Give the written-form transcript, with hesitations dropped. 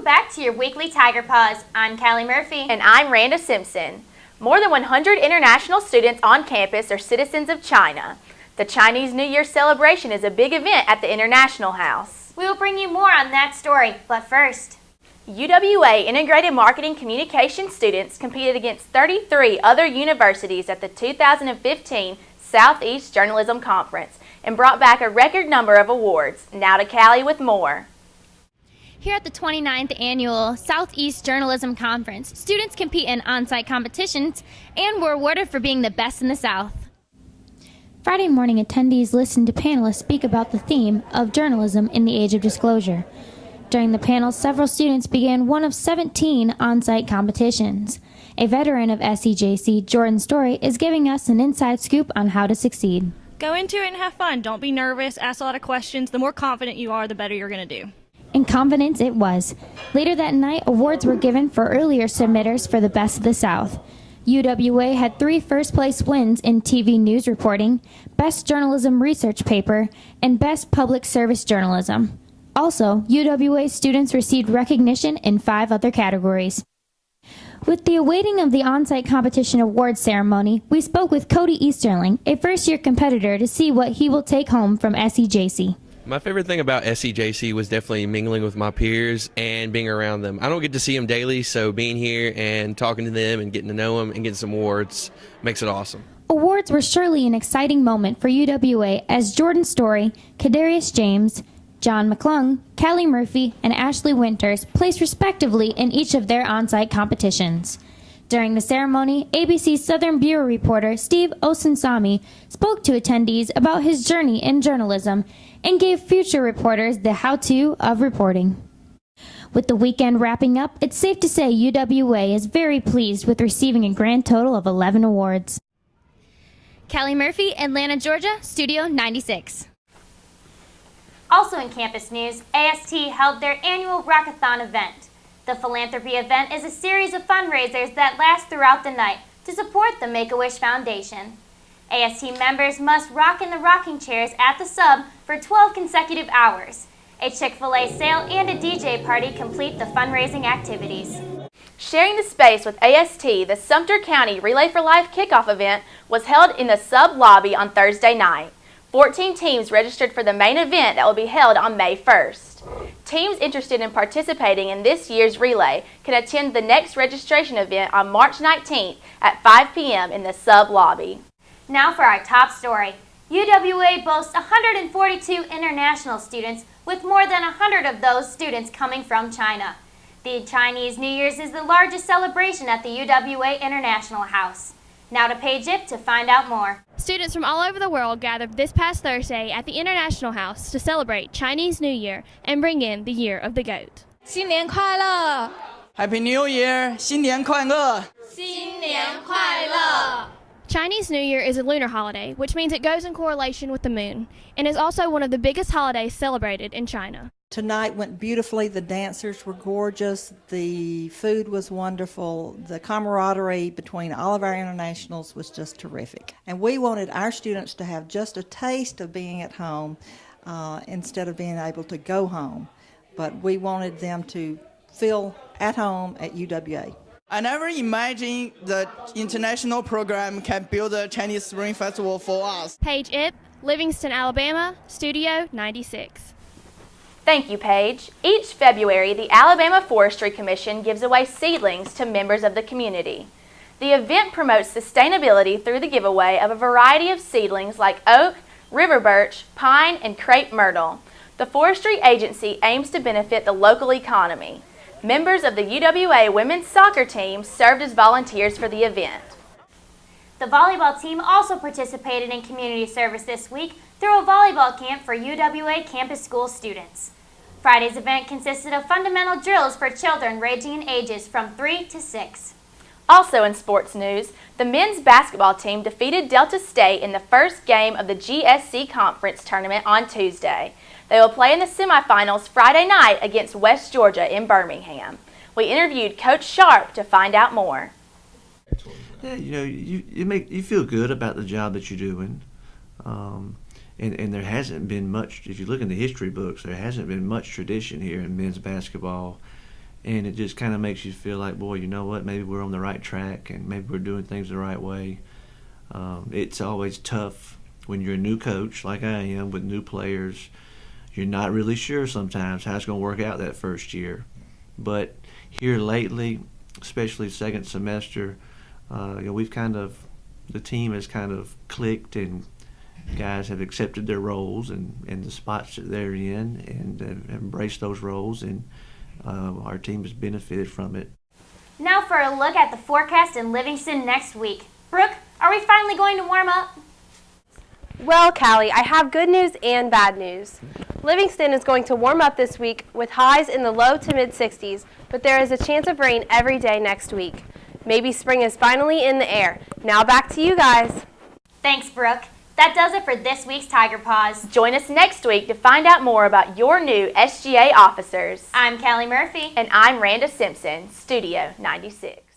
Welcome back to your weekly Tiger Paws. I'm Callie Murphy. And I'm Randa Simpson. More than 100 international students on campus are citizens of China. The Chinese New Year celebration is a big event at the International House. We will bring you more on that story, but first. UWA Integrated Marketing Communication students competed against 33 other universities at the 2015 Southeast Journalism Conference and brought back a record number of awards. Now to Callie with more. Here at the 29th Annual Southeast Journalism Conference, students compete in on-site competitions and were awarded for being the best in the South. Friday morning, attendees listened to panelists speak about the theme of journalism in the age of disclosure. During the panel, several students began one of 17 on-site competitions. A veteran of SEJC, Jordan Story, is giving us an inside scoop on how to succeed. Go into it and have fun. Don't be nervous. Ask a lot of questions. The more confident you are, the better you're going to do. In confidence, it was. Later that night, awards were given for earlier submitters for the Best of the South. UWA had 3 first-place wins in TV news reporting, Best Journalism Research Paper, and Best Public Service Journalism. Also, UWA students received recognition in 5 other categories. With the awaiting of the on-site competition awards ceremony, we spoke with Cody Easterling, a first-year competitor, to see what he will take home from SEJC. My favorite thing about SEJC was definitely mingling with my peers and being around them. I don't get to see them daily, so being here and talking to them and getting to know them and getting some awards makes it awesome. Awards were surely an exciting moment for UWA as Jordan Story, Kadarius James, John McClung, Callie Murphy, and Ashley Winters placed respectively in each of their on-site competitions. During the ceremony, ABC Southern Bureau reporter Steve Osunsami spoke to attendees about his journey in journalism and gave future reporters the how-to of reporting. With the weekend wrapping up, it's safe to say UWA is very pleased with receiving a grand total of 11 awards. Callie Murphy, Atlanta, Georgia, Studio 96. Also in campus news, AST held their annual Rockathon event. The philanthropy event is a series of fundraisers that last throughout the night to support the Make-A-Wish Foundation. AST members must rock in the rocking chairs at the sub for 12 consecutive hours. A Chick-fil-A sale and a DJ party complete the fundraising activities. Sharing the space with AST, the Sumter County Relay for Life kickoff event was held in the sub lobby on Thursday night. 14 teams registered for the main event that will be held on May 1st. Teams interested in participating in this year's relay can attend the next registration event on March 19th at 5 p.m. in the sub lobby. Now for our top story. UWA boasts 142 international students, with more than 100 of those students coming from China. The Chinese New Year's is the largest celebration at the UWA International House. Now to Paige Ip to find out more. Students from all over the world gathered this past Thursday at the International House to celebrate Chinese New Year and bring in the Year of the Goat. 新年快乐 Happy New Year! 新年快乐! 新年快乐 Chinese New Year is a lunar holiday, which means it goes in correlation with the moon, and is also one of the biggest holidays celebrated in China. Tonight went beautifully. The dancers were gorgeous. The food was wonderful. The camaraderie between all of our internationals was just terrific. And we wanted our students to have just a taste of being at home instead of being able to go home. But we wanted them to feel at home at UWA. I never imagined the international program can build a Chinese Spring Festival for us. Paige Ip, Livingston, Alabama, Studio 96. Thank you, Paige. Each February, the Alabama Forestry Commission gives away seedlings to members of the community. The event promotes sustainability through the giveaway of a variety of seedlings like oak, river birch, pine, and crepe myrtle. The forestry agency aims to benefit the local economy. Members of the UWA women's soccer team served as volunteers for the event. The volleyball team also participated in community service this week through a volleyball camp for UWA campus school students. Friday's event consisted of fundamental drills for children ranging in ages from 3 to 6. Also in sports news, the men's basketball team defeated Delta State in the first game of the GSC Conference Tournament on Tuesday. They will play in the semifinals Friday night against West Georgia in Birmingham. We interviewed Coach Sharp to find out more. Yeah, you feel good about the job that you're doing, and there hasn't been much. If you look in the history books, there hasn't been much tradition here in men's basketball and it just kind of makes you feel like, boy, you know what, maybe we're on the right track and maybe we're doing things the right way. It's always tough when you're a new coach like I am with new players. You're not really sure sometimes how it's going to work out that first year. But here lately, especially second semester, we've the team has kind of clicked, and guys have accepted their roles and the spots that they're in, and have embraced those roles, and our team has benefited from it. Now for a look at the forecast in Livingston next week. Brooke, are we finally going to warm up? Well, Callie, I have good news and bad news. Livingston is going to warm up this week with highs in the low to mid 60s, but there is a chance of rain every day next week. Maybe spring is finally in the air. Now back to you guys. Thanks, Brooke. That does it for this week's Tiger Paws. Join us next week to find out more about your new SGA officers. I'm Callie Murphy. And I'm Randa Simpson, Studio 96.